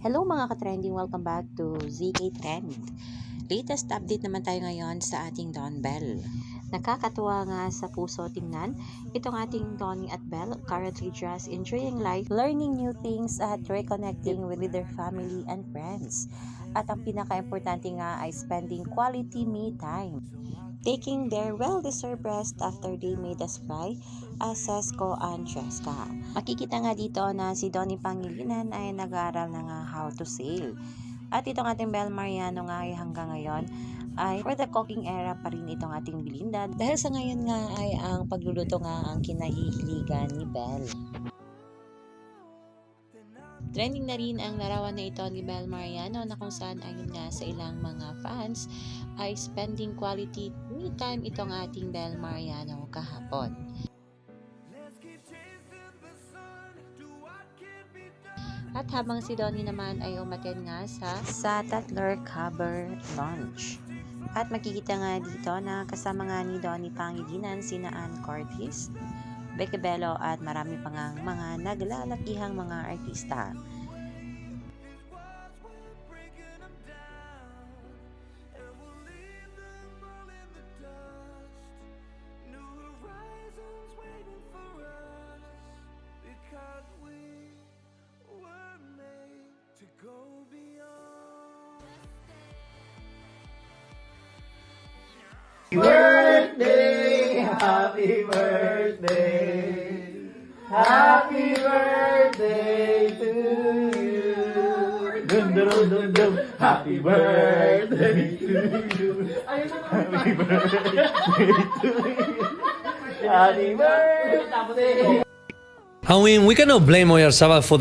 Hello mga ka-trending, welcome back to ZK Trend. Latest update naman tayo ngayon sa ating Don Bell. Nakakatuwa nga sa puso tingnan itong ating Donnie at Belle, currently just enjoying life, learning new things at reconnecting with their family and friends. At ang pinaka-importante nga ay spending quality me time, taking their well-deserved rest after they made us cry as Sesko and Cheska. Makikita nga dito na si Donnie Pangilinan ay nag-aaral na nga how to sail. At itong ating Belle Mariano nga ay hanggang ngayon ay for the cooking era pa rin itong ating Belinda. Dahil sa ngayon nga ay ang pagluluto nga ang kinahihiligan ni Belle. Trending na rin ang larawan na ito ni Belle Mariano na kung saan ayon nga sa ilang mga fans ay spending quality me time itong ating Belle Mariano kahapon. At habang si Donnie naman ay umattend nga sa Tatler Cover Launch. At makikita nga dito na kasama nga ni Donnie Pangilinan sina Ann Curtis, Becky Bello at marami pang mga naglalakihang mga artista. Happy birthday, happy birthday to you. Dum dum dum dum. Happy birthday to you. Happy birthday to you. Happy birthday. I mean, we cannot blame ourselves for